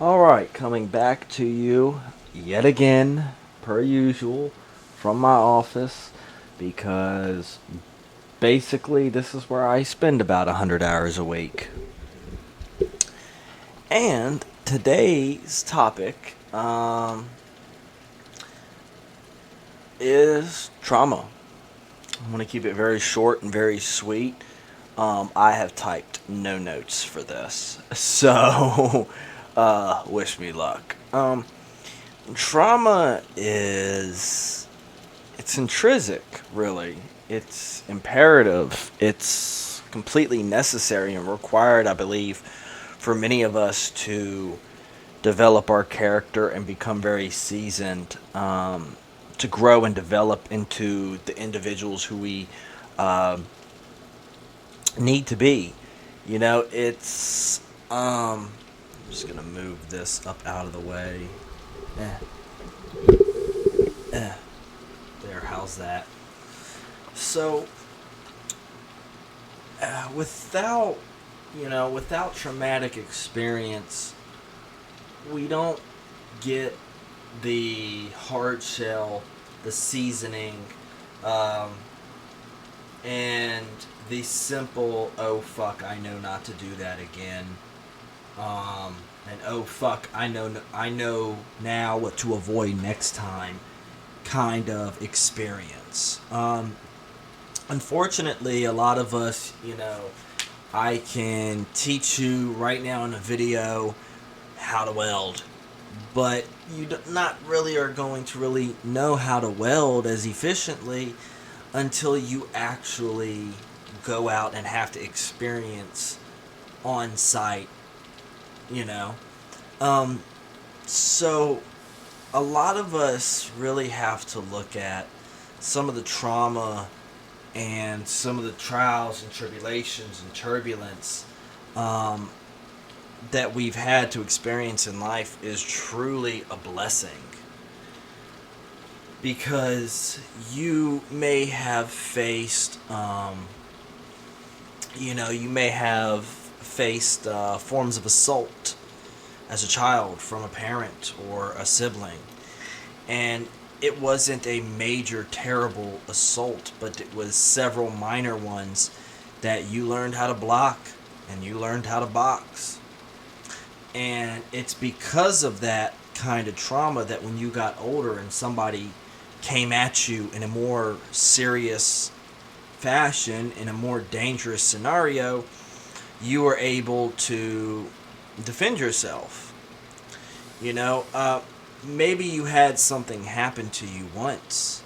Alright, coming back to you yet again, per usual, from my office, because basically this is where I spend about 100 hours a week. And today's topic is trauma. I want to keep it very short and very sweet. I have typed no notes for this, so wish me luck. Trauma is it's intrinsic, really. It's imperative. It's completely necessary and required, I believe, for many of us to develop our character and become very seasoned, to grow and develop into the individuals who we need to be. It's I'm just gonna move this up out of the way. Eh, eh. There, how's that? So, without without traumatic experience, we don't get the hard shell, the seasoning, um, and the simple "oh fuck, I know not to do that again," and "oh fuck, I know now what to avoid next time" kind of experience. Unfortunately, a lot of us, I can teach you right now in a video how to weld, but you not really are going to really know how to weld as efficiently until you actually go out and have to experience on site, you know. Um, so a lot of us really have to look at some of the trauma and some of the trials and tribulations and turbulence um, that we've had to experience in life is truly a blessing, because you may have faced you may have faced forms of assault as a child from a parent or a sibling, and it wasn't a major terrible assault, but it was several minor ones that you learned how to block and you learned how to box. And it's because of that kind of trauma that when you got older and somebody came at you in a more serious fashion, in a more dangerous scenario, you were able to defend yourself. You know, maybe you had something happen to you once,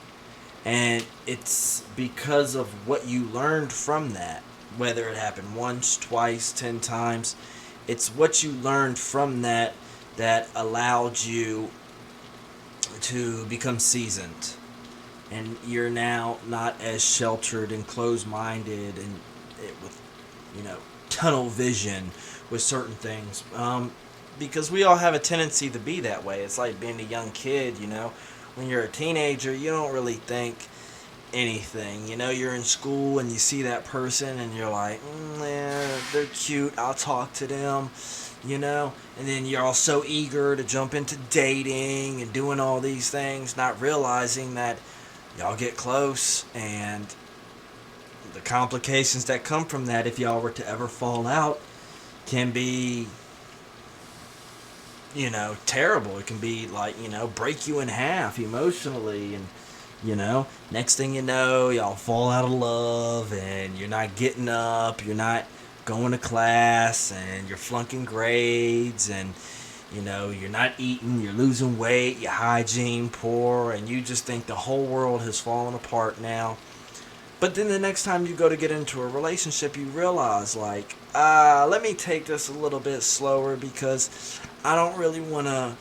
and it's because of what you learned from that, whether it happened once, twice, 10 times. It's what you learned from that that allowed you to become seasoned, and you're now not as sheltered and closed-minded and with tunnel vision with certain things, because we all have a tendency to be that way. It's like being a young kid. When you're a teenager, you don't really think anything. You're in school and you see that person and you're like, yeah, they're cute, I'll talk to them. And then you're all so eager to jump into dating and doing all these things, not realizing that y'all get close, and the complications that come from that, if y'all were to ever fall out, can be terrible. It can be like, break you in half emotionally. And next thing you know, y'all fall out of love, and you're not getting up, you're not going to class, and you're flunking grades, and you're not eating, you're losing weight, your hygiene poor, and you just think the whole world has fallen apart now. But then the next time you go to get into a relationship, you realize, like, let me take this a little bit slower, because I don't really want to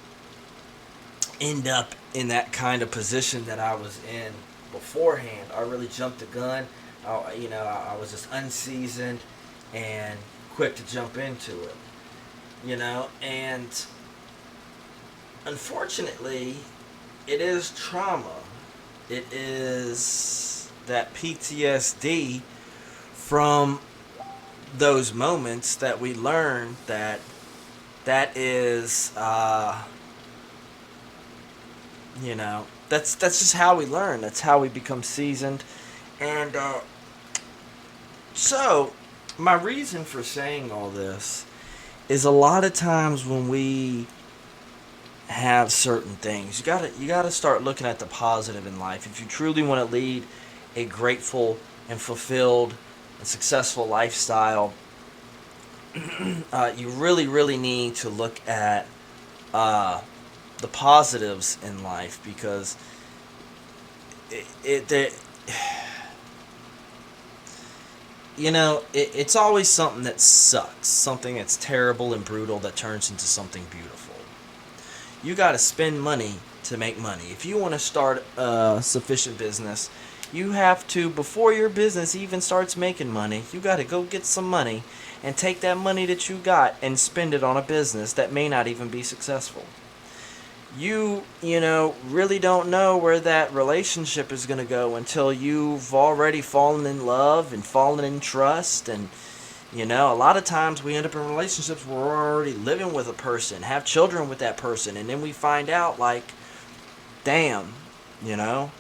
end up in that kind of position that I was in beforehand. I really jumped the gun. I was just unseasoned and quick to jump into it. And unfortunately, it is trauma. It is that PTSD from those moments that we learn that that is, that's just how we learn. That's how we become seasoned. And so, my reason for saying all this is a lot of times when we have certain things, you gotta start looking at the positive in life. If you truly want to lead a grateful and fulfilled and successful lifestyle, you really, really need to look at the positives in life, because it it's always something that sucks, something that's terrible and brutal that turns into something beautiful. You got to spend money to make money. If you want to start a sufficient business, you have to, before your business even starts making money, you got to go get some money and take that money that you got and spend it on a business that may not even be successful. Really don't know where that relationship is going to go until you've already fallen in love and fallen in trust. And, a lot of times we end up in relationships where we're already living with a person, have children with that person, and then we find out, like, damn, you know.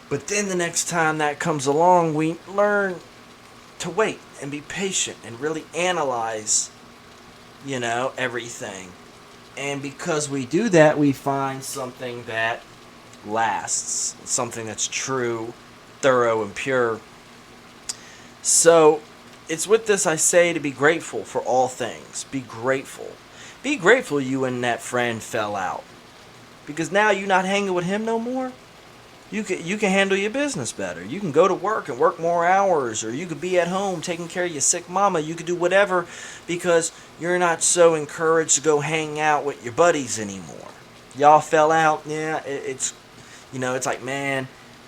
But then the next time that comes along, we learn to wait and be patient and really analyze, everything. And because we do that, we find something that lasts, something that's true, thorough, and pure. So, it's with this I say to be grateful for all things. Be grateful. Be grateful you and that friend fell out. Because now you're not hanging with him no more. You can handle your business better. You can go to work and work more hours, or you could be at home taking care of your sick mama. You could do whatever because you're not so encouraged to go hang out with your buddies anymore. Y'all fell out. Yeah, it's like, man,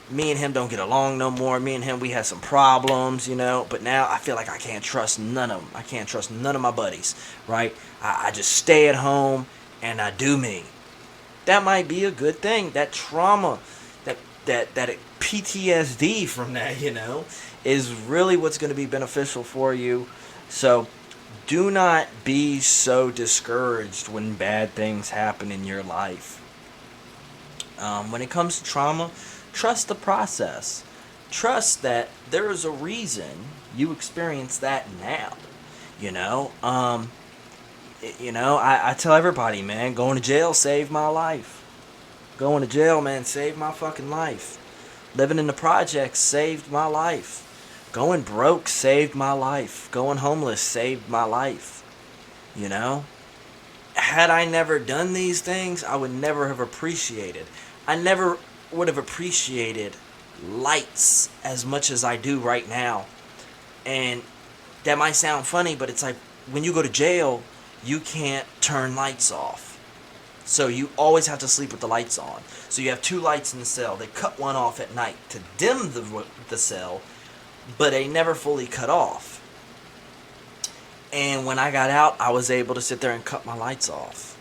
me and him don't get along no more. Me and him, we had some problems, but now I feel like I can't trust none of them. I can't trust none of my buddies, right? I just stay at home and I do me. That might be a good thing. That trauma, that PTSD from that, is really what's going to be beneficial for you. So do not be so discouraged when bad things happen in your life. When it comes to trauma, trust the process. Trust that there is a reason you experience that now. I tell everybody, man, going to jail saved my life. Going to jail, man, saved my fucking life. Living in the projects saved my life. Going broke saved my life. Going homeless saved my life. Had I never done these things, I would never have appreciated. I never would have appreciated lights as much as I do right now. And that might sound funny, but it's like when you go to jail, you can't turn lights off. So you always have to sleep with the lights on. So you have two lights in the cell. They cut one off at night to dim the cell, but they never fully cut off. And when I got out, I was able to sit there and cut my lights off.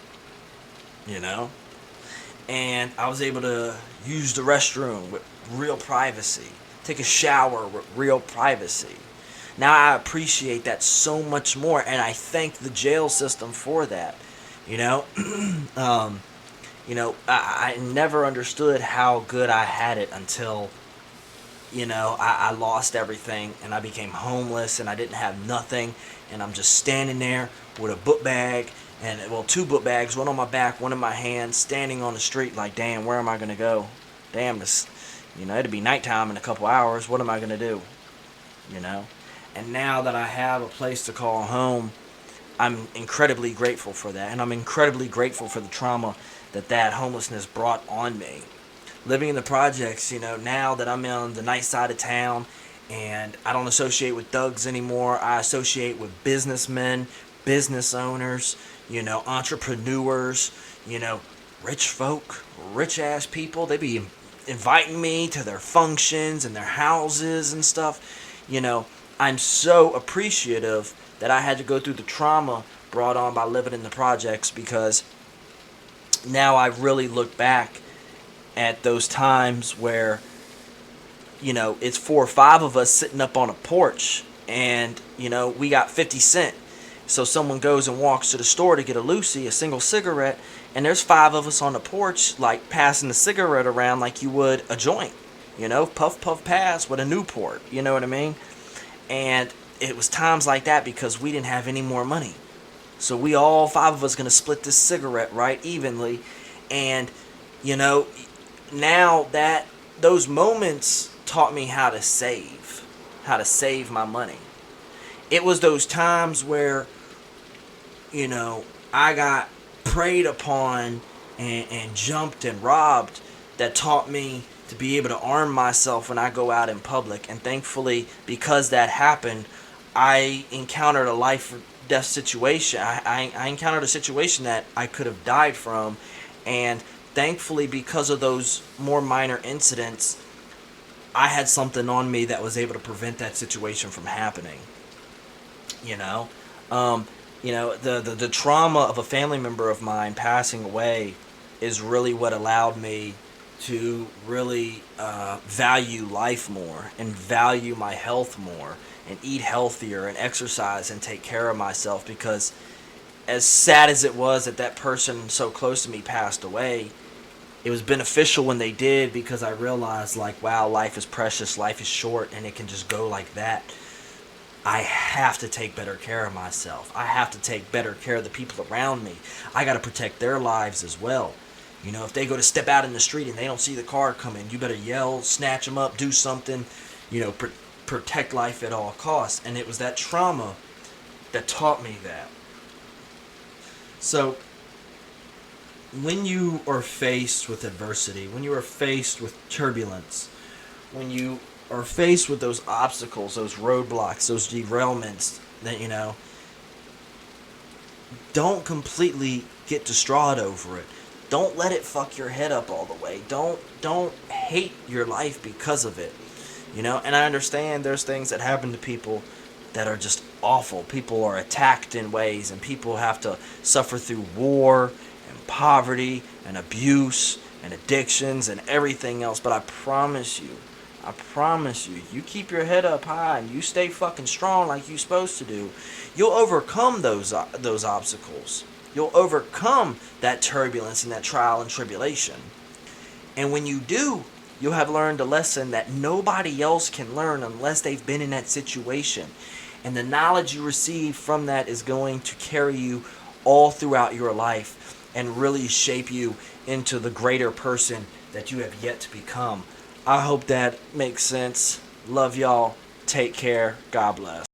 And I was able to use the restroom with real privacy. Take a shower with real privacy. Now I appreciate that so much more, and I thank the jail system for that. I never understood how good I had it until, I lost everything and I became homeless and I didn't have nothing, and I'm just standing there with a book bag and, two book bags, one on my back, one in my hand, standing on the street like, damn, where am I going to go? Damn, this, it'll be nighttime in a couple hours. What am I going to do? And now that I have a place to call home, I'm incredibly grateful for that, and I'm incredibly grateful for the trauma that homelessness brought on me. Living in the projects, now that I'm on the nice side of town, and I don't associate with thugs anymore, I associate with businessmen, business owners, entrepreneurs, rich folk, rich-ass people. They be inviting me to their functions and their houses and stuff. I'm so appreciative that I had to go through the trauma brought on by living in the projects, because now I really look back at those times where, it's 4 or 5 of us sitting up on a porch and, we got 50 cents. So someone goes and walks to the store to get a Lucy, a single cigarette, and there's 5 of us on the porch, like passing the cigarette around like you would a joint. Puff, puff, pass with a Newport. You know what I mean? And it was times like that because we didn't have any more money. So we all 5 of us gonna split this cigarette right evenly. And, now that those moments taught me how to save my money. It was those times where, I got preyed upon and jumped and robbed that taught me to be able to arm myself when I go out in public. And thankfully, because that happened, I encountered a life or death situation. I encountered a situation that I could have died from. And thankfully, because of those more minor incidents, I had something on me that was able to prevent that situation from happening. You know, the trauma of a family member of mine passing away is really what allowed me to really value life more and value my health more and eat healthier and exercise and take care of myself, because as sad as it was that that person so close to me passed away, it was beneficial when they did, because I realized, like, wow, life is precious, life is short, and it can just go like that. I have to take better care of myself. I have to take better care of the people around me. I got to protect their lives as well. If they go to step out in the street and they don't see the car coming, you better yell, snatch them up, do something, protect life at all costs. And it was that trauma that taught me that. So, when you are faced with adversity, when you are faced with turbulence, when you are faced with those obstacles, those roadblocks, those derailments, that, don't completely get distraught over it. Don't let it fuck your head up all the way. Don't hate your life because of it. And I understand there's things that happen to people that are just awful. People are attacked in ways, and people have to suffer through war and poverty and abuse and addictions and everything else. But I promise you, you keep your head up high and you stay fucking strong like you're supposed to do, you'll overcome those obstacles. You'll overcome that turbulence and that trial and tribulation. And when you do, you'll have learned a lesson that nobody else can learn unless they've been in that situation. And the knowledge you receive from that is going to carry you all throughout your life and really shape you into the greater person that you have yet to become. I hope that makes sense. Love y'all. Take care. God bless.